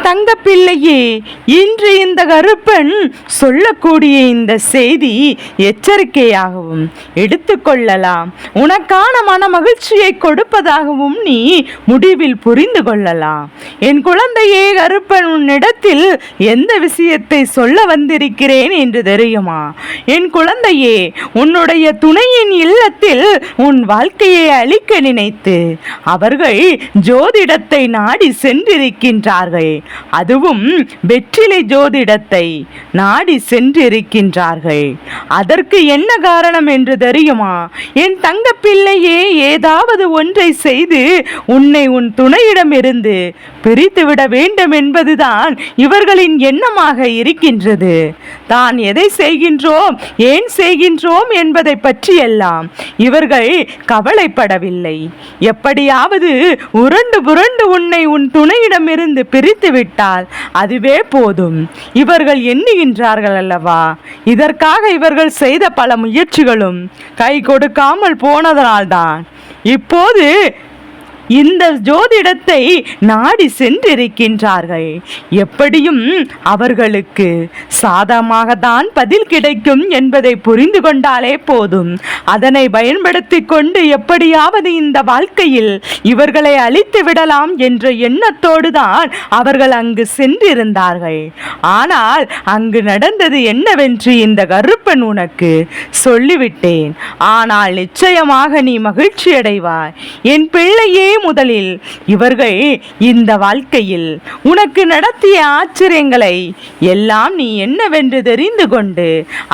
தங்க பிள்ளையே, இன்று இந்த கருப்பன் சொல்லக்கூடிய இந்த செய்தி எச்சரிக்கையாகவும் எடுத்துக்கொள்ளலாம். உனக்கான மன மகிழ்ச்சியை கொடுப்பதாகவும் நீ முடிவில் புரிந்து கொள்ளலாம். என் குழந்தையே கருப்பன், உன்னிடத்தில் எந்த விஷயத்தை சொல்ல வந்திருக்கிறேன் என்று தெரியுமா? என் குழந்தையே, உன்னுடைய துணையின் இல்லத்தில் உன் வாழ்க்கையை அழிக்க நினைத்து அவர்கள் ஜோதிடத்தை நாடி சென்றிருக்கின்றார்கள். அதுவும் வெற்றிலை ஜோதிடத்தை நாடி சென்றிருக்கின்றார்கள். அதற்கு என்ன காரணம் என்று தெரியுமா? என் தங்க பிள்ளையே, ஏதாவது ஒன்றை செய்து உன்னை உன் துணையிடமிருந்து பிரித்துவிட வேண்டும் என்பதுதான் இவர்களின் எண்ணமாக இருக்கின்றது. தான் எதை செய்கின்றோம், ஏன் செய்கின்றோம் என்பதை பற்றியெல்லாம் இவர்கள் கவலைப்படவில்லை. எப்படியாவது உருண்டு புரண்டு உன்னை உன் துணையிடமிருந்து பிரித்து விட்டால் அதுவே போதும் இவர்கள் எண்ணுகின்றார்கள் அல்லவா? இதற்காக இவர்கள் செய்த பல முயற்சிகளும் கை கொடுக்காமல் போனதனால்தான் இப்போது இந்த ஜோதிடத்தை நாடி சென்றிருக்கின்றார்கள். எப்படியும் அவர்களுக்கு சாதகமாக தான் பதில் கிடைக்கும் என்பதை புரிந்து கொண்டாலே போதும். அதனை பயன்படுத்தி கொண்டு எப்படியாவது இந்த வாழ்க்கையில் இவர்களை அழித்து விடலாம் என்ற எண்ணத்தோடு தான் அவர்கள் அங்கு சென்றிருந்தார்கள். ஆனால் அங்கு நடந்தது என்னவென்று இந்த கருப்பன் உனக்கு சொல்லிவிட்டேன். ஆனால் நிச்சயமாக நீ மகிழ்ச்சி அடைவாய். என் பிள்ளையே, முதலில் இவர்கள் இந்த வாழ்க்கையில் உனக்கு நடத்திய ஆச்சரியங்களை எல்லாம் நீ என்னவென்று தெரிந்து கொண்டு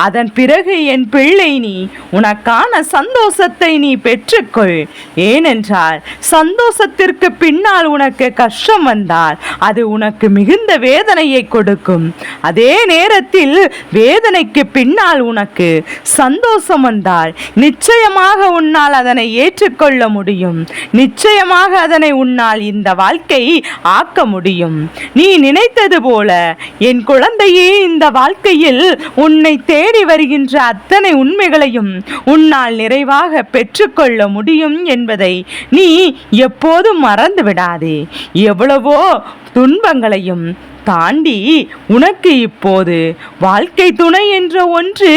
அதன் பிறகு என் பிள்ளை, நீ உனக்கான சந்தோஷத்தை நீ பெற்றுக்கொள். ஏனென்றால் சந்தோஷத்திற்கு பின்னால் உனக்கு கஷ்டம் வந்தால் அது உனக்கு மிகுந்த வேதனையை கொடுக்கும். அதே நேரத்தில் வேதனைக்கு பின்னால் உனக்கு சந்தோஷம் வந்தால் நிச்சயமாக உன்னால் அதனை ஏற்றுக்கொள்ள முடியும். நிச்சயமாக அதனை உன்னால் இந்த வாழ்க்கை ஆக்க முடியும். நீ நினைத்தது போல என் குழந்தையே, இந்த வாழ்க்கையில் உன்னை தேடி வருகின்ற அத்தனை உண்மைகளையும் உன்னால் நிறைவாக பெற்றுக்கொள்ள முடியும் என்பதை நீ எப்போதும் மறந்து விடாதே. எவ்வளவோ துன்பங்களையும் தாண்டி உனக்கு இப்போது வாழ்க்கை துணை என்ற ஒன்று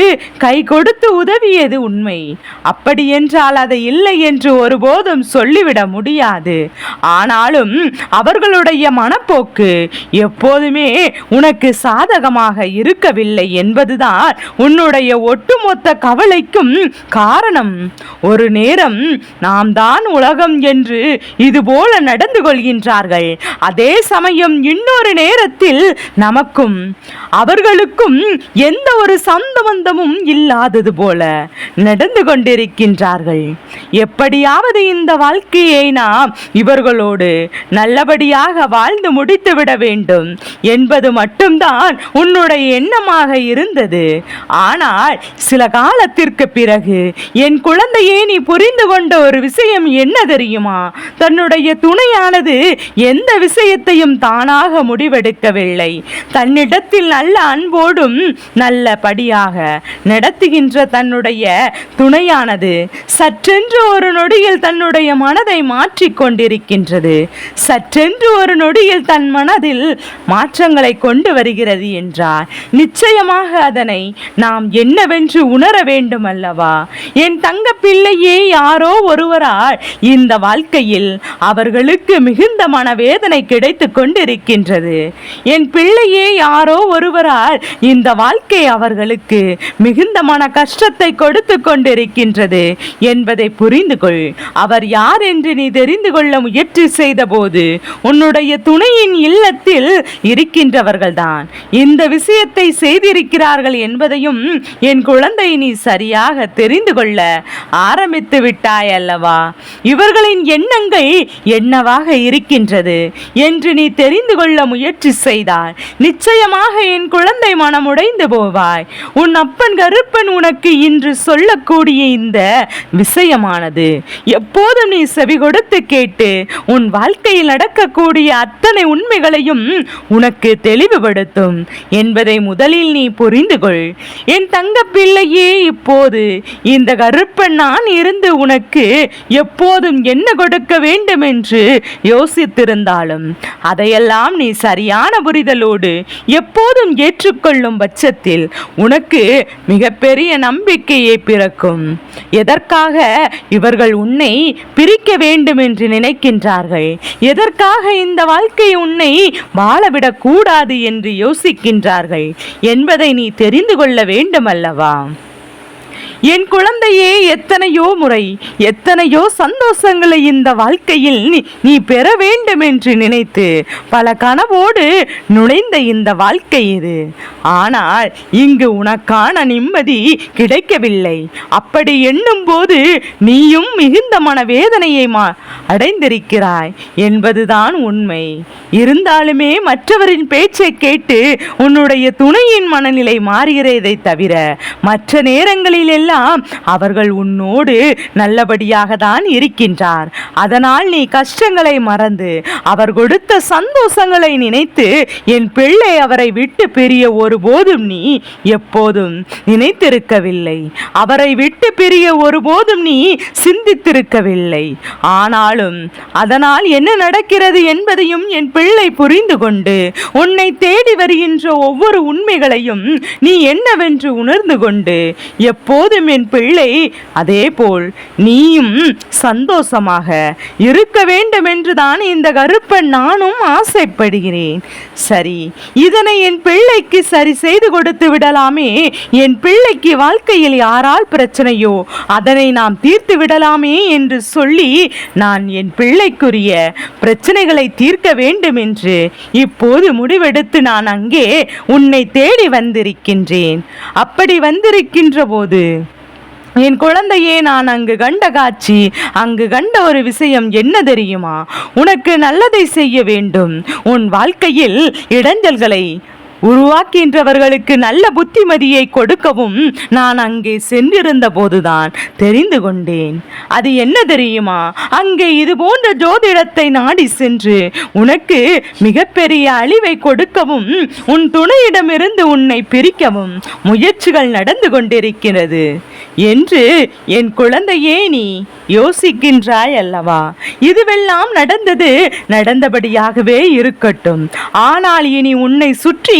கை கொடுத்து உதவியது உண்மை. அப்படி என்றால் அதை இல்லை என்று ஒருபோதும் சொல்லிவிட முடியாது. ஆனாலும் அவர்களுடைய மனப்போக்கு எப்போதுமே உனக்கு சாதகமாக இருக்கவில்லை என்பதுதான் உன்னுடைய ஒட்டுமொத்த கவலைக்கும் காரணம். ஒரு நேரம் நாம் தான் உலகம் என்று இதுபோல நடந்து கொள்கின்றார்கள். அதே சமயம் இன்னொரு நேரத்தில் நமக்கும் அவர்களுக்கும் எந்த ஒரு சம்பந்தமும் இல்லாதது போல நடந்து கொண்டிருக்கின்றார்கள். எப்படியாவது இந்த வாழ்க்கையை நாம் இவர்களோடு நல்லபடியாக வாழ்ந்து முடித்துவிட வேண்டும் என்பது மட்டும்தான் உன்னுடைய எண்ணமாக இருந்தது. ஆனால் சில காலத்திற்கு பிறகு என் குழந்தையே, நீ புரிந்து கொண்ட ஒரு விஷயம் என்ன தெரியுமா? தன்னுடைய துணையானது எந்த விஷயத்தையும் தானாக முடிவெடுக்க தன்னிடத்தில் நல்ல அன்போடும் நல்லபடியாக நடத்துகின்ற தன்னுடைய துணையானது சற்றென்று ஒரு நொடியில் தன்னுடைய மனதை மாற்றிக் கொண்டிருக்கின்றது. சற்றென்று ஒரு நொடியில் தன் மனதில் மாற்றங்களை கொண்டு வருகிறது என்றால் நிச்சயமாக அதனை நாம் என்னவென்று உணர வேண்டும் அல்லவா? என் தங்க பிள்ளையே, யாரோ ஒருவரால் இந்த வாழ்க்கையில் அவர்களுக்கு மிகுந்த மனவேதனை கிடைத்துக் கொண்டிருக்கின்றது. என் பிள்ளையே, யாரோ ஒருவரால் இந்த வாழ்க்கை அவர்களுக்கு மிகுந்த மன கஷ்டத்தை கொடுத்து கொண்டிருக்கின்றது என்பதை புரிந்து கொள். அவர் யார் என்று நீ தெரிந்து கொள்ள முயற்சி செய்த போது உன்னுடைய துணையின் இல்லத்தில் இருக்கின்றவர்கள்தான் இந்த விஷயத்தை செய்திருக்கிறார்கள் என்பதையும் என் குழந்தை நீ சரியாக தெரிந்து கொள்ள ஆரம்பித்து விட்டாய் அல்லவா? இவர்களின் எண்ணங்கள் என்னவாக இருக்கின்றது என்று நீ தெரிந்து கொள்ள முயற்சி செய்தால் நிச்சயமாக என் குழந்தை மனம் உடைந்து போவாய். உன் அப்பன் கருப்பன் உனக்கு இன்று சொல்லக்கூடிய இந்த விஷயமானது எப்போதும் நீ செவி கொடுத்து கேட்டு உன் வாழ்க்கையில் நடக்கக்கூடிய அத்தனை உண்மைகளையும் உனக்கு தெளிவுபடுத்தும் என்பதை முதலில் நீ புரிந்து கொள். என் தங்க பிள்ளையே, இப்போது இந்த கருப்பன் நான் இருந்து உனக்கு எப்போதும் என்ன கொடுக்க வேண்டும் என்று யோசித்திருந்தாலும் அதையெல்லாம் நீ சரியான புரிதலோடு எப்போதும் ஏற்றுக்கொள்ளும் பட்சத்தில் உனக்கு மிகப்பெரிய நம்பிக்கையை பிறக்கும். எதற்காக இவர்கள் உன்னை பிரிக்க வேண்டும் என்று நினைக்கின்றார்கள்? எதற்காக இந்த வாழ்க்கை உன்னை வாழவிடக் கூடாது என்று யோசிக்கின்றார்கள் என்பதை நீ தெரிந்து கொள்ள வேண்டும் அல்லவா? என் குழந்தையே, எத்தனையோ முறை எத்தனையோ சந்தோஷங்களை இந்த வாழ்க்கையில் நீ பெற வேண்டும் என்று நினைத்து பல கனவோடு நுழைந்த இந்த வாழ்க்கை இது. ஆனால் இங்கு உனக்கான நிம்மதி கிடைக்கவில்லை. அப்படி எண்ணும் போது நீயும் மிகுந்த மனவேதனையை அடைந்திருக்கிறாய் என்பதுதான் உண்மை. இருந்தாலுமே மற்றவரின் பேச்சை கேட்டு உன்னுடைய துணையின் மனநிலை மாறுகிறதை தவிர மற்ற நேரங்களில் எல்லாம் அவர்கள் உன்னோடு நல்லபடியாக தான் இருக்கின்றார். அதனால் நீ கஷ்டங்களை மறந்து அவர் கொடுத்த சந்தோஷங்களை நினைத்து என் பிள்ளை அவரை விட்டு பிரிய ஒருபோதும் நீ எப்போதும் நினைத்திருக்கவில்லை. அவரை விட்டு பிரிய ஒருபோதும் நீ சிந்தித்திருக்கவில்லை. ஆனாலும் அதனால் என்ன நடக்கிறது என்பதையும் என் பிள்ளை புரிந்து கொண்டு உன்னை தேடி வருகின்ற ஒவ்வொரு உண்மைகளையும் நீ என்னவென்று உணர்ந்து கொண்டு எப்போதும் என் பிள்ளை அதேபோல் நீயும் சந்தோஷமாக இருக்க வேண்டும் என்றுதான் இந்த கருப்பன் நானும் ஆசைப்படுகிறேன். சரி, இதனை என் பிள்ளைக்கு சரி செய்து கொடுத்து விடலாமே. என் பிள்ளைக்கு வாழ்க்கையில் யாரால் பிரச்சனையோ அதனை நாம் தீர்த்து விடலாமே என்று சொல்லி நான் என் பிள்ளைக்குரிய பிரச்சனைகளை தீர்க்க வேண்டும் என்று இப்போது முடிவெடுத்து நான் அங்கே உன்னை தேடி வந்திருக்கின்றேன். அப்படி வந்திருக்கின்ற போது என் குழந்தையே, நான் அங்கு கண்ட காட்சி, அங்கு கண்ட ஒரு விஷயம் என்ன தெரியுமா? உனக்கு நல்லதை செய்ய வேண்டும். உன் வாழ்க்கையில் இடைஞ்சல்களை உருவாக்கின்றவர்களுக்கு நல்ல புத்திமதியை கொடுக்கவும் நான் அங்கே சென்றிருந்த போதுதான் தெரிந்து கொண்டேன். அது என்ன தெரியுமா? அங்கே இது போன்ற ஜோதிடத்தை நாடி சென்று உனக்கு மிகப்பெரிய அழிவை கொடுக்கவும் உன் துணையிடமிருந்து உன்னை பிரிக்கவும் முயற்சிகள் நடந்து கொண்டிருக்கிறது என்று என் குழந்தையே நீ யோசிக்கின்றாய் அல்லவா? இதுவெல்லாம் நடந்தபடியாகவே இருக்கட்டும். ஆனால் இனி உன்னை சுற்றி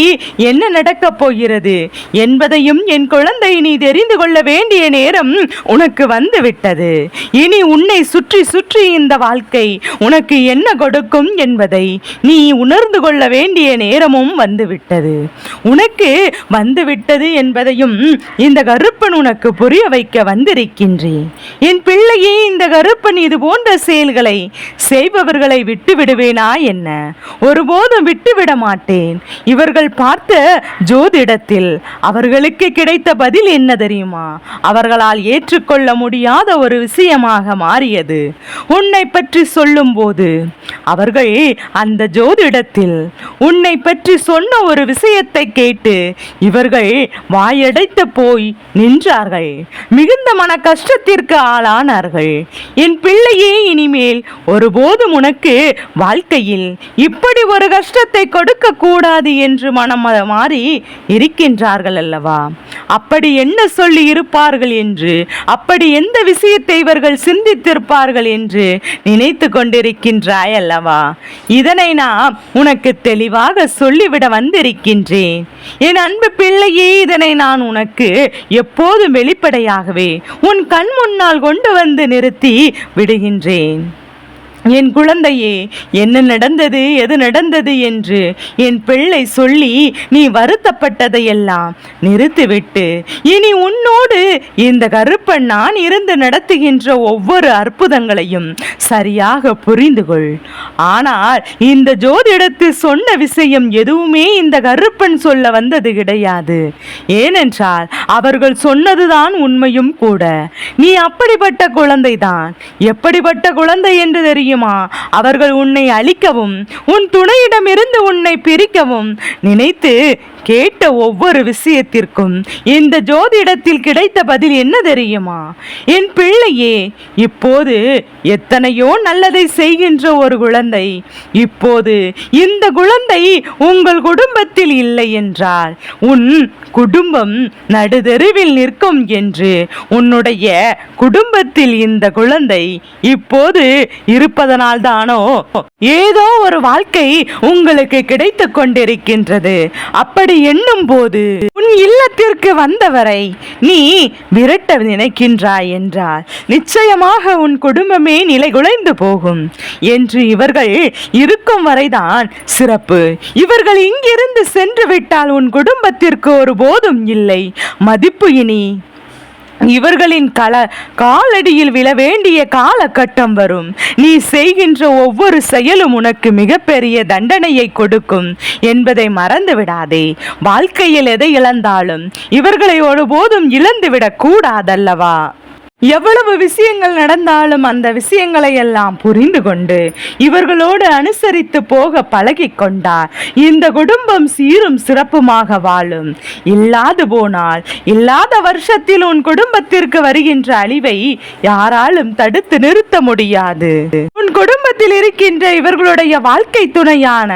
என்ன நடக்கப் போகிறது என்பதையும் என் குழந்தை நீ தெரிந்து கொள்ள வேண்டிய நேரம் உனக்கு வந்துவிட்டது. இனி உன்னை சுற்றி சுற்றி இந்த வாழ்க்கை உனக்கு என்ன கொடுக்கும் என்பதை நீ உணர்ந்து கொள்ள வேண்டிய நேரமும் வந்துவிட்டது. உனக்கு வந்துவிட்டது என்பதையும் இந்த கருப்பன் உனக்கு புரிய வைக்க வந்திருக்கின்றேன். என் பிள்ளையே, இந்த கருப்பன் இது போன்ற செயல்களை செய்பவர்களை விட்டு விடுவேனா என்ன? ஒருபோதும் விட்டுவிட மாட்டேன். இவர்கள் பார்த்த ஜோதிடத்தில் அவர்களுக்கு கிடைத்த பதில் என்ன தெரியுமா? அவர்களால் ஏற்றுக்கொள்ள முடியாத ஒரு விஷயமாக மாறியது. உன்னை பற்றி சொல்லும் போது அவர்கள் அந்த ஜோதிடத்தில் உன்னை பற்றி சொன்ன ஒரு விஷயத்தை கேட்டு இவர்கள் வாயடைத்து போய் நின்றார்கள். மிகுந்த மன கஷ்டத்திற்கு ஆளானார்கள். என் பிள்ளையே, இனிமேல் ஒருபோதும் உனக்கு வாழ்க்கையில் இப்படி ஒரு கஷ்டத்தை கொடுக்க கூடாது என்று மனம் மாறி இருக்கின்றார்கள் அல்லவா? அப்படி என்ன சொல்லி இருப்பார்கள் என்று, அப்படி எந்த விஷயத்தை இவர்கள் சிந்தித்திருப்பார்கள் என்று நினைத்து கொண்டிருக்கின்றாய் அல்லவா? இதனை நான் உனக்கு தெளிவாக சொல்லிவிட வந்திருக்கின்றேன். என் அன்பு பிள்ளையே, இதனை நான் உனக்கு எப்போதும் வெளிப்படையாகவே உன் கண் முன்னால் கொண்டு வந்து நிறுத்தி விடுகின்றேன். என் குழந்தையே, என்ன நடந்தது, எது நடந்தது என்று என் பிள்ளை சொல்லி நீ வருத்தப்பட்டதையெல்லாம் நிறுத்திவிட்டு இனி உன்னோடு இந்த கருப்பன் நான் இருந்து நடத்துகின்ற ஒவ்வொரு அற்புதங்களையும் சரியாக புரிந்து கொள். ஆனால் இந்த ஜோதிடத்தில் சொன்ன விஷயம் எதுவுமே இந்த கருப்பன் சொல்ல வந்தது கிடையாது. ஏனென்றால் அவர்கள் சொன்னதுதான் உண்மையும் கூட. நீ அப்படிப்பட்ட குழந்தைதான். எப்படிப்பட்ட குழந்தை என்று தெரியும்? அவர்கள் உன்னை அழிக்கவும் உன் துணையிடமிருந்து உன்னை பிரிக்கவும் நினைத்து கேட்ட ஒவ்வொரு விஷயத்திற்கும் இந்த ஜோதிடத்தில் கிடைத்த பதில் என்ன தெரியுமா? என் பிள்ளையே, இப்போது எத்தனையோ நல்லதை செய்கின்ற ஒரு குழந்தை இப்போது இந்த குழந்தை உங்கள் குடும்பத்தில் இல்லை என்றால் உன் குடும்பம் நடுதெருவில் நிற்கும் என்று உன்னுடைய குடும்பத்தில் இந்த குழந்தை இப்போது இருப்ப இருப்பதனால் தானோ ஏதோ ஒரு வாழ்க்கை உங்களுக்கு கிடைத்து கொண்டிருக்கின்றது. அப்படி எண்ணும் போது உன் இல்லத்திற்கு வந்தவரை நீ விரட்ட நினைக்கின்றாய் என்றால் நிச்சயமாக உன் குடும்பமே நிலைகுலைந்து போகும் என்று இவர்கள் இருக்கும் வரைதான் சிறப்பு. இவர்கள் இங்கிருந்து சென்று விட்டால் உன் குடும்பத்திற்கு ஒருபோதும் இல்லை மதிப்பு. இனி இவர்களின் காலடியில் விழ வேண்டிய காலகட்டம் வரும். நீ செய்கின்ற ஒவ்வொரு செயலும் உனக்கு மிகப்பெரிய தண்டனையை கொடுக்கும் என்பதை மறந்து விடாதே. வாழ்க்கையில் எதை இழந்தாலும் இவர்களை ஒருபோதும் இழந்துவிடக் கூடாதல்லவா? எவ்வளவு விஷயங்கள் நடந்தாலும் அந்த விஷயங்களை எல்லாம் புரிந்து கொண்டு இவர்களோடு அனுசரித்து போக பழகி கொண்டார் இந்த குடும்பம் சீரும் சிறப்புமாக வாழும். இல்லாது போனால் இல்லாத வருஷத்தில் உன் குடும்பத்திற்கு வருகின்ற அழிவை யாராலும் தடுத்து நிறுத்த முடியாது. உன் குடும்பத்தில் இருக்கின்ற இவர்களுடைய வாழ்க்கை துணையான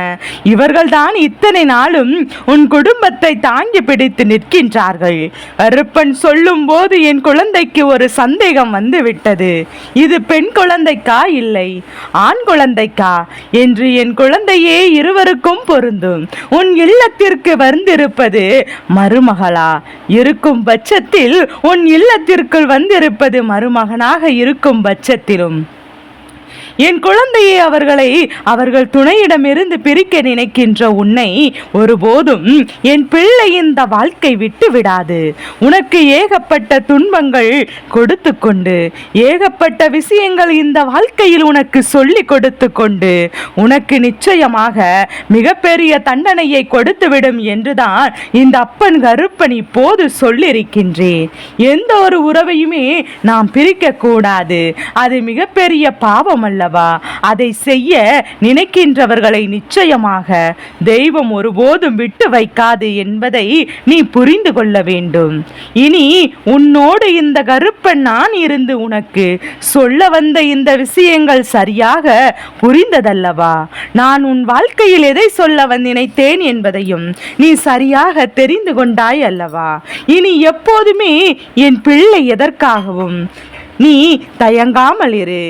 இவர்கள்தான் இத்தனை நாளும் உன் குடும்பத்தை தாங்கி பிடித்து நிற்கின்றார்கள். கருப்பன் சொல்லும் போது என் குழந்தைக்கு ஒரு சந்தேகம் வந்து விட்டது. இது பெண் குழந்தைக்கா இல்லை ஆண் குழந்தைக்கா என்று. என் குழந்தையே இருவருக்கும் பொருந்தும். உன் இல்லத்திற்கு வந்திருப்பது மருமகளா இருக்கும் பட்சத்தில் உன் இல்லத்திற்குள் வந்திருப்பது மருமகனாக இருக்கும் பட்சத்திலும் என் குழந்தையை அவர்கள் துணையிடமிருந்து பிரிக்க நினைக்கின்ற உன்னை ஒருபோதும் என் பிள்ளை இந்த வாழ்க்கை விட்டு விடாது. உனக்கு ஏகப்பட்ட துன்பங்கள் கொடுத்து கொண்டு ஏகப்பட்ட விஷயங்கள் இந்த வாழ்க்கையில் உனக்கு சொல்லி கொடுத்து கொண்டு உனக்கு நிச்சயமாக மிகப்பெரிய தண்டனையை கொடுத்துவிடும் என்றுதான் இந்த அப்பன் கருப்பன் இப்போது சொல்லியிருக்கின்றேன். எந்த ஒரு உறவையுமே நாம் பிரிக்க கூடாது. அது மிகப்பெரிய பாவம் அல்ல. அதை செய்ய நினைக்கின்றவர்களை நிச்சயமாக தெய்வம் ஒருபோதும் விட்டு வைக்காது என்பதை நீ புரிந்து கொள்ள வேண்டும். இனி உன்னோடு இந்த கருப்பன் நான் இருந்து உனக்கு சொல்ல வந்த இந்த விஷயங்கள் சரியாக புரிந்ததல்லவா? நான் உன் வாழ்க்கையில் எதை சொல்ல நினைத்தேன் என்பதையும் நீ சரியாக தெரிந்து கொண்டாய் அல்லவா? இனி எப்போதுமே என் பிள்ளை எதற்காகவும் நீ தயங்காமல் இரு.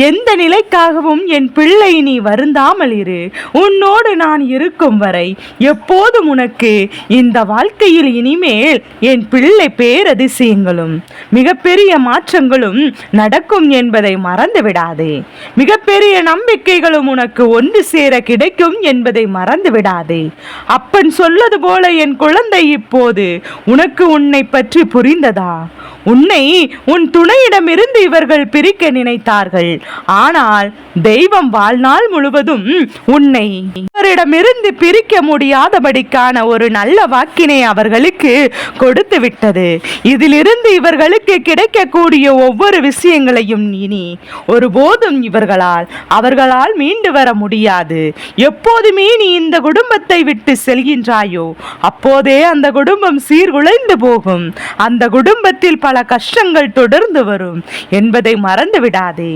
எந்த நிலைக்காகவும் என் பிள்ளை நீ வருந்தாமல் இரு. உன்னோடு நான் இருக்கும் வரை எப்போதும் உனக்கு இந்த வாழ்க்கையில் இனிமேல் என் பிள்ளை பேரதிசயங்களும் மிகப்பெரிய மாற்றங்களும் நடக்கும் என்பதை மறந்து விடாதே. மிகப்பெரிய நம்பிக்கைகளும் உனக்கு ஒன்று சேர கிடைக்கும் என்பதை மறந்து விடாதே. அப்பன் சொல்லது போல என் குழந்தை இப்போது உனக்கு உன்னை பற்றி புரிந்ததா? உன்னை உன் துணையிடமிருந்து இவர்கள் பிரிக்க நினைத்தார்கள். ஆனால் தெய்வம் வாழ்நாள் முழுவதும் உன்னை இவரிடமிருந்து பிரிக்க முடியாதபடிக்கான ஒரு நல்ல வாக்கினை அவர்களுக்கு கொடுத்து விட்டது. இதிலிருந்து இவர்களுக்கு கிடைக்கக்கூடிய ஒவ்வொரு விஷயங்களையும் இனி ஒருபோதும் அவர்களால் மீண்டு வர முடியாது. எப்போதுமே நீ இந்த குடும்பத்தை விட்டு செல்கின்றாயோ அப்போதே அந்த குடும்பம் சீர்குலைந்து போகும். அந்த குடும்பத்தில் பல கஷ்டங்கள் தொடர்ந்து வரும் என்பதை மறந்து விடாதே.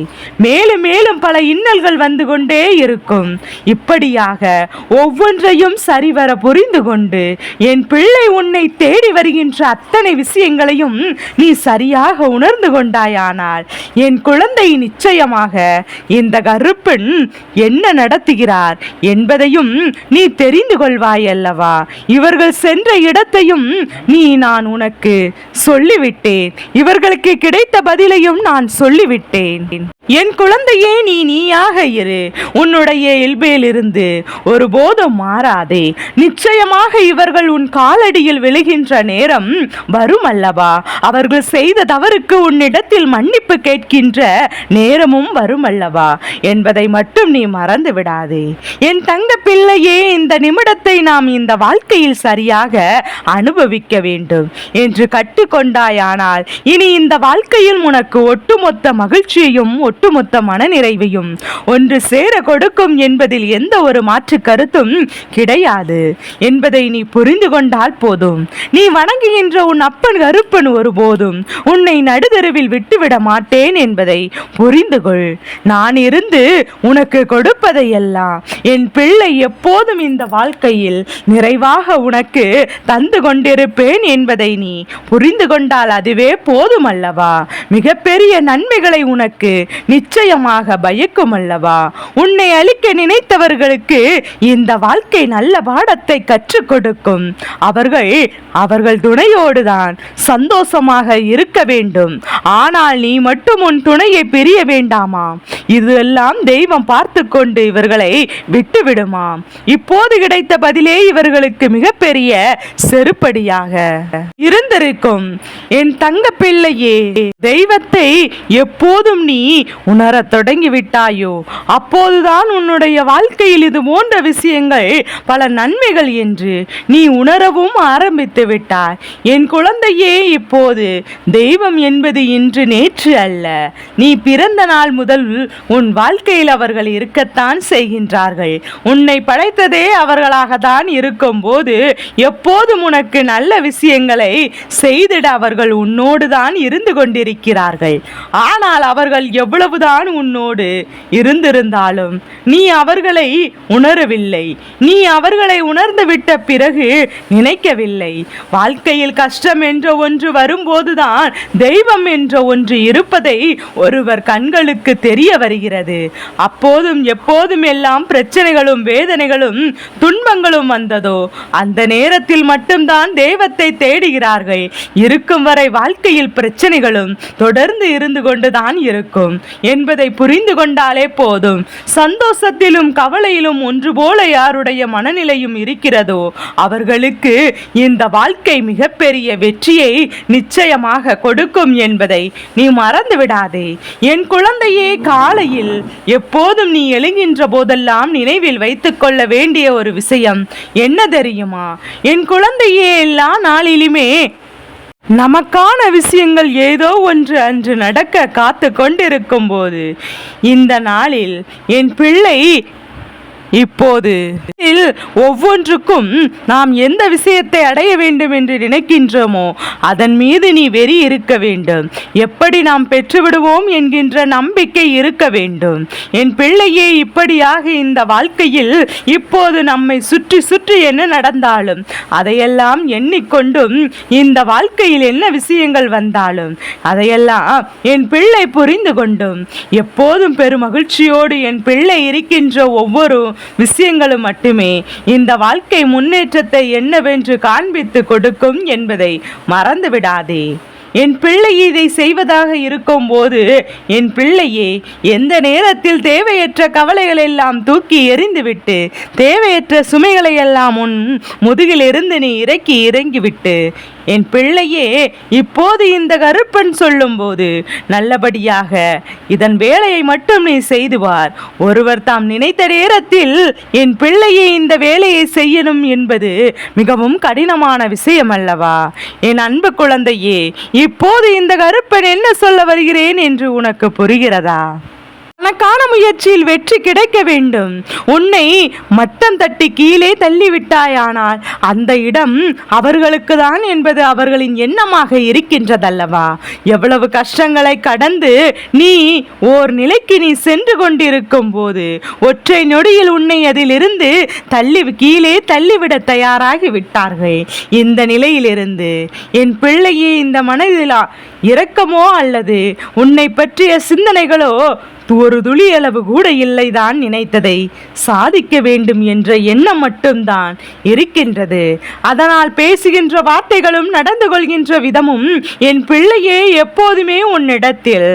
மேலும் மேலும் பல இன்னல்கள் வந்து கொண்டே இருக்கும். இப்படியாக ஒவ்வொன்றையும் சரிவர புரிந்து கொண்டு என் பிள்ளை உன்னை தேடி வருகின்ற அத்தனை விஷயங்களையும் நீ சரியாக உணர்ந்து கொண்டாயானால் என் குழந்தை நிச்சயமாக இந்த கருப்பன் என்ன நடத்துகிறார் என்பதையும் நீ தெரிந்து கொள்வாய் அல்லவா? இவர்கள் சென்ற இடத்தையும் நான் உனக்கு சொல்லிவிட்டேன். இவர்களுக்கு கிடைத்த பதிலையும் நான் சொல்லிவிட்டேன். என் குழந்தையே நீயாக இரு. உன்னுடைய இயல்பிலிருந்து ஒருபோதும் மாறாதே. நிச்சயமாக இவர்கள் உன் காலடியில் விழுகின்ற நேரம் வரும் அல்லவா? அவர்கள் செய்த தவறுக்கு உன்னிடத்தில் மன்னிப்பு கேட்கின்ற நேரமும் வரும் அல்லவா என்பதை மட்டும் நீ மறந்து விடாதே. என் தங்க பிள்ளையே, இந்த நிமிடத்தை நாம் இந்த வாழ்க்கையில் சரியாக அனுபவிக்க வேண்டும் என்று கற்றுக்கொண்டாயானால் இனி இந்த வாழ்க்கையில் உனக்கு ஒட்டுமொத்த மகிழ்ச்சியையும் ஒட்டுமொத்த மனநிறைவையும் ஒன்று சேர கொடுக்கும் என்பதில் எந்த ஒரு மாற்று கருத்தும் கிடையாது என்பதை நீ புரிந்து கொண்டால் போதும். நீ வணங்குகின்ற உன் அப்பன் கருப்பன் ஒருபோதும் உன்னை நடுதெருவில் விட்டுவிட மாட்டேன் என்பதை புரிந்து கொள். நான் இருந்து உனக்கு கொடுப்பதை எல்லாம் என் பிள்ளை எப்போதும் இந்த வாழ்க்கையில் நிறைவாக உனக்கு தந்து கொண்டிருப்பேன் என்பதை நீ புரிந்து கொண்டால் அதுவே போதும் அல்லவா? மிகப்பெரிய நன்மைகளை உனக்கு நிச்சயமாக பயக்கும் அல்லவா? உன்னை அழிக்க நினைத்தவர்களுக்கு இந்த வாழ்க்கை நல்ல பாடத்தை கற்றுக் கொடுக்கும். அவர்கள் துணையோடுதான் சந்தோஷமாக இருக்க வேண்டும். ஆனால் நீ மட்டும் உன் துணையை பிரிய வேண்டாமா? இதெல்லாம் தெய்வம் பார்த்து கொண்டு இவர்களை விட்டுவிடுமா? இப்போது கிடைத்த பதிலே இவர்களுக்கு மிகப்பெரிய செருப்படியாக இருந்திருக்கும். என் தங்க பிள்ளையே, தெய்வத்தை எப்போதும் நீ உணர தொடங்கி விட்டாயோ அப்போதுதான் உன்னுடைய வாழ்க்கையில் இது போன்ற விஷயங்கள் பல நன்மைகள் என்று நீ உணரவும் ஆரம்பித்து விட்டாய். என் குழந்தையே, இப்போது தெய்வம் என்பது இன்று நேற்று அல்ல. நீ பிறந்த நாள் முதல் உன் வாழ்க்கையில் அவர்கள் இருக்கத்தான் செய்கின்றார்கள். உன்னை படைத்ததே அவர்களாகத்தான் இருக்கும் போது எப்போதும் உனக்கு நல்ல விஷயங்களை செய்திட அவர்கள் உன்னோடு தான் இருந்து கொண்டிருக்கிறார்கள். ஆனால் அவர்கள் எவ்வளவுதான் உன்னோடு இருந்திருந்தாலும் நீ அவர்களை உணரவில்லை. நீ அவர்களை உணர்ந்து விட்ட பிறகு நினைக்கவில்லை. வாழ்க்கையில் கஷ்டம் என்ற ஒன்று வரும்போதுதான் தெய்வம் என்ற ஒன்று இருப்பதை ஒருவர் கண்களுக்கு தெரிய வருகிறது. அப்போதும் எப்போதும் எல்லாம் பிரச்சனைகளும் வேதனைகளும் துன்பங்களும் வந்ததோ அந்த நேரத்தில் மட்டும்தான் தெய்வத்தை தேடுகிறார்கள். இருக்கும் வரை வாழ்க்கையில் பிரச்சனைகளும் தொடர்ந்து இருந்து கொண்டுதான் இருக்கும் என்பதை புரிந்து கொண்டாலே போதும். சந்தோஷத்திலும் கவலையிலும் ஒன்று போல யாருடைய மனநிலையும் இருக்கிறதோ அவர்களுக்கு இந்த வாழ்க்கை மிகப்பெரிய வெற்றியை நிச்சயமாக கொடுக்கும் என்பதை நீ மறந்து விடாதே. என் குழந்தையே, காலையில் எப்போதும் நீ எழுகின்ற போதெல்லாம் நினைவில் வைத்துக் கொள்ள வேண்டிய ஒரு விஷயம் என்ன தெரியுமா? என் குழந்தையே, எல்லா நாளிலுமே நமக்கான விஷயங்கள் ஏதோ ஒன்று அன்று நடக்க காத்து கொண்டிருக்கும் போது இந்த நாளில் என் பிள்ளை இப்போது ஒவ்வொன்றுக்கும் நாம் எந்த விஷயத்தை அடைய வேண்டும் என்று நினைக்கின்றோமோ அதன் மீது நீ வெறி இருக்க வேண்டும். எப்படி நாம் பெற்றுவிடுவோம் என்கின்ற நம்பிக்கை இருக்க வேண்டும். என் பிள்ளையே, இப்படியாக இந்த வாழ்க்கையில் இப்போது நம்மை சுற்றி சுற்றி என்ன நடந்தாலும் அதையெல்லாம் எண்ணிக்கொண்டும் இந்த வாழ்க்கையில் என்ன விஷயங்கள் வந்தாலும் அதையெல்லாம் என் பிள்ளை புரிந்து கொண்டும் எப்போதும் பெருமகிழ்ச்சியோடு என் பிள்ளை இருக்கின்ற ஒவ்வொரு விஷயங்களும் மட்டுமே இந்த வாழ்க்கை முன்னேற்றத்தை என்னவென்று காண்பித்து கொடுக்கும் என்பதை மறந்து விடாதே. என் பிள்ளை இதை செய்வதாக இருக்கும் போது என் பிள்ளையே, எந்த நேரத்தில் தேவையற்ற கவலைகள் எல்லாம் தூக்கி எறிந்துவிட்டு தேவையற்ற சுமைகளை எல்லாம் உன் முதுகிலிருந்து நீ இறங்கிவிட்டு என் பிள்ளையே, இப்போது இந்த கருப்பன் சொல்லும் போது நல்லபடியாக இதன் வேலையை மட்டும் நீ செய்துவார். ஒருவர் தாம் நினைத்த நேரத்தில் என் பிள்ளையை இந்த வேலையை செய்யணும் என்பது மிகவும் கடினமான விஷயம் அல்லவா? என் அன்பு குழந்தையே, இப்போது இந்த கருப்பன் என்ன சொல்ல வருகிறேன் என்று உனக்கு புரிகிறதா? தனக்கான முயற்சியில் வெற்றி கிடைக்க வேண்டும். உன்னை மட்டம் தட்டி கீழே தள்ளிவிட்டாயானால் அந்த இடம் அவர்களுக்கு தான் என்பது அவர்களின் எண்ணமாக இருக்கின்றதல்லவா? எவ்வளவு கஷ்டங்களை கடந்து நீ ஓர் நிலைக்கு நீ சென்று கொண்டிருக்கும் போது ஒற்றை நொடியில் உன்னை அதிலிருந்து கீழே தள்ளிவிட தயாராகி விட்டார்கள். இந்த நிலையிலிருந்து என் பிள்ளையே, இந்த மனதில் இரக்கமோ அல்லது உன்னை பற்றிய சிந்தனைகளோ ஒரு துளி அளவு கூட இல்லைதான். நினைத்ததை சாதிக்க வேண்டும் என்ற எண்ணம் மட்டும்தான் இருக்கின்றது. அதனால் பேசுகின்ற வார்த்தைகளும் நடந்து கொள்கின்ற விதமும் என் பிள்ளையே எப்போதுமே உன்னிடத்தில்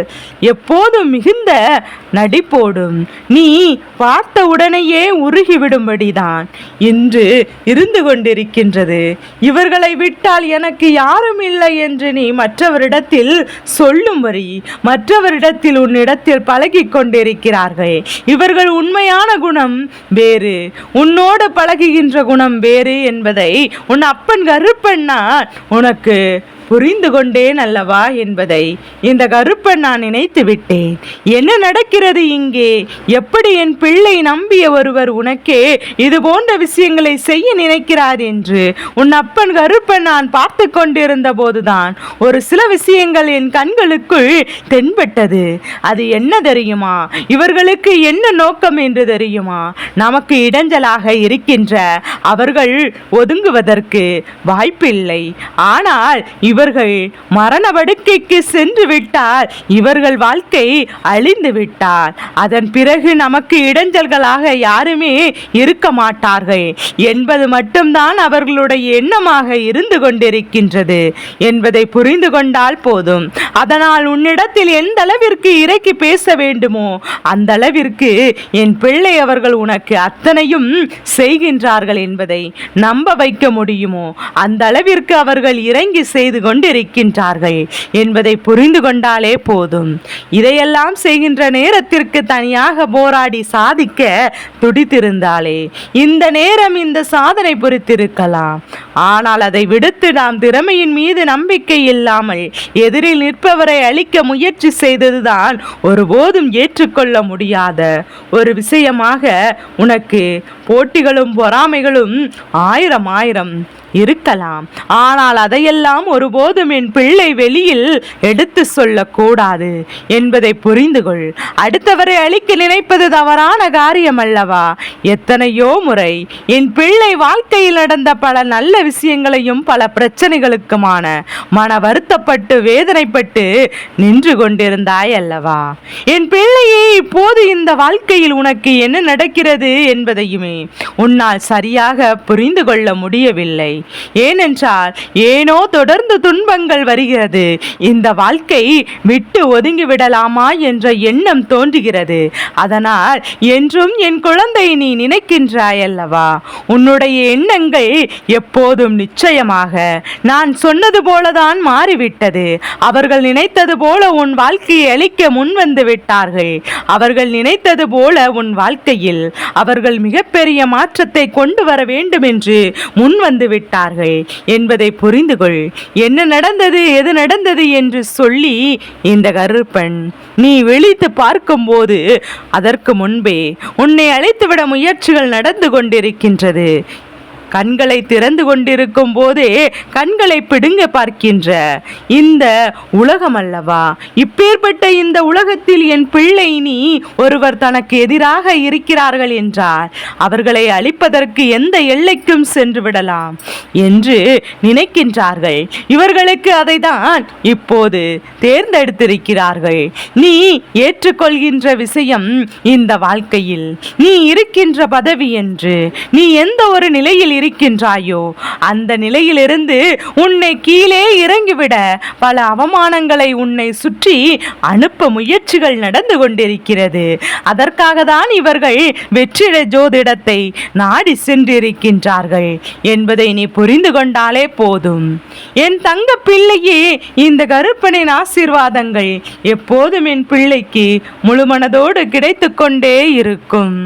எப்போதும் மிகுந்த நடிப்போடும் நீ பார்த்த உடனேயே உருகிவிடும்படிதான் இன்று இருந்து கொண்டிருக்கின்றது. இவர்களை விட்டால் எனக்கு யாரும் இல்லை என்று நீ மற்றவரிடத்தில் சொல்லும் வரி மற்றவரிடத்தில் உன்னிடத்தில் பழகி கொண்டிருக்கிறார்கள். இவர்கள் உண்மையான குணம் வேறு, உன்னோடு பழகுகின்ற குணம் வேறு என்பதை உன் அப்பன் கருப்பண்ணான் உனக்கு புரிந்து கொண்டேன் அல்லவா என்பதை இந்த கருப்பன் நான் நினைத்து விட்டேன். என்ன நடக்கிறது இங்கே? எப்படி என் பிள்ளை நம்பிய ஒருவர் உனக்கே இது போன்ற விஷயங்களை செய்ய நினைக்கிறார் என்று உன் அப்பன் கருப்பன் நான் பார்த்து கொண்டிருந்த போதுதான் ஒரு சில விஷயங்கள் என் கண்களுக்குள் தென்பட்டது. அது என்ன தெரியுமா? இவர்களுக்கு என்ன நோக்கம் என்று தெரியுமா? நமக்கு இடைஞ்சலாக இருக்கின்ற அவர்கள் ஒதுங்குவதற்கு வாய்ப்பில்லை. ஆனால் இவர்கள் மரண படுக்கைக்கு சென்று விட்டால் இவர்கள் வாழ்க்கை அழிந்து விட்டால் அதன் பிறகு நமக்கு இடைஞ்சல்களாக யாருமே இருக்க மாட்டார்கள் என்பது மட்டும்தான் அவர்களுடைய எண்ணமாக இருந்து கொண்டிருக்கின்றது என்பதை புரிந்து கொண்டால் போதும். அதனால் உன்னிடத்தில் எந்த அளவிற்கு இறக்கி பேச வேண்டுமோ அந்த அளவிற்கு என் பிள்ளை அவர்கள் உனக்கு அத்தனையும் செய்கின்றார்கள் என்பதை நம்ப வைக்க முடியுமோ அந்த அளவிற்கு அவர்கள் இறங்கி செய்து கொண்டிருக்கின்றார்கள் என்பதை புரிந்து கொண்டாலே போதும். இதையெல்லாம் செய்கின்ற நேரத்திற்கு தனியாக போராடி சாதிக்க துடித்திருந்தாலே இந்த நேரம் இந்த சாதனை புரித்திருக்கலாம். ஆனால் அதை விடுத்து நாம் திறமையின் மீது நம்பிக்கை இல்லாமல் எதிரில் நிற்பவரை அழிக்க முயற்சி செய்ததுதான் ஒருபோதும் ஏற்றுக்கொள்ள முடியாத ஒரு விஷயமாக உனக்கு போட்டிகளும் பொறாமைகளும் ஆயிரம் இருக்கலாம். ஆனால் அதையெல்லாம் ஒருபோதும் என் பிள்ளை வெளியில் எடுத்து சொல்லக்கூடாது என்பதை புரிந்து கொள். அடுத்தவரை அழிக்க நினைப்பது தவறான காரியம் அல்லவா? எத்தனையோ முறை என் பிள்ளை வாழ்க்கையில் நடந்த பல நல்ல விஷயங்களையும் பல பிரச்சனைகளுக்குமான மன வருத்தப்பட்டு வேதனைப்பட்டு நின்று கொண்டிருந்தாய் அல்லவா? என் பிள்ளையே, இப்போது இந்த வாழ்க்கையில் உனக்கு என்ன நடக்கிறது என்பதையுமே உன்னால் சரியாக புரிந்து கொள்ள முடியவில்லை. ஏனென்றால் ஏனோ தொடர்ந்து துன்பங்கள் வருகிறது. இந்த வாழ்க்கை விட்டு ஒதுங்கி விடலாமா என்ற எண்ணம் தோன்றுகிறது. அதனால் என்றும் என் குழந்தை நீ நினைக்கின்றாய் அல்லவா? உன்னுடைய எண்ணங்கள் எப்போதும் நிச்சயமாக நான் சொன்னது போலதான் மாறிவிட்டது. அவர்கள் நினைத்தது போல உன் வாழ்க்கையை அழிக்க முன்வந்து விட்டார்கள். அவர்கள் நினைத்தது போல உன் வாழ்க்கையில் அவர்கள் மிகப்பெரிய மாற்றத்தை கொண்டு வர வேண்டும் என்று முன்வந்து விட்டார்கள் என்பதை புரிந்து கொள். என்ன நடந்தது, எது நடந்தது என்று சொல்லி இந்த கருப்பன் நீ விழித்து பார்க்கும்போது அதற்கு முன்பே உன்னை அழைத்துவிட முயற்சிகள் நடந்து கொண்டிருக்கின்றது. கண்களை திறந்து கொண்டிருக்கும் போதே கண்களை பிடுங்க பார்க்கின்ற இந்த உலகம் அல்லவா? இப்பேற்பட்ட இந்த உலகத்தில் என் பிள்ளை நீ ஒருவர் தனக்கு எதிராக இருக்கிறார்கள் என்றால் அவர்களை அழிப்பதற்கு எந்த எல்லைக்கும் சென்று விடலாம் என்று நினைக்கின்றார்கள். இவர்களுக்கு அதை தான் இப்போது தேர்ந்தெடுத்திருக்கிறார்கள். நீ ஏற்றுக்கொள்கின்ற விஷயம் இந்த வாழ்க்கையில் நீ இருக்கின்ற பதவி என்று, நீ எந்த ஒரு நிலையில் இருக்கின்றாயோ அந்த நிலையிலிருந்து உன்னை கீழே இறங்கிவிட பல அவமானங்களை உன்னை சுற்றி அனுப்ப முயற்சிகள் நடந்து கொண்டிருக்கிறது. அதற்காக தான் இவர்கள் வெற்றிட ஜோதிடத்தை நாடி சென்றிருக்கின்றார்கள் என்பதை நீ புரிந்து கொண்டாலே போதும். என் தங்க பிள்ளையே, இந்த கருப்பனின் ஆசீர்வாதங்கள் எப்போதும் என் பிள்ளைக்கு முழுமனதோடு கிடைத்து கொண்டே இருக்கும்.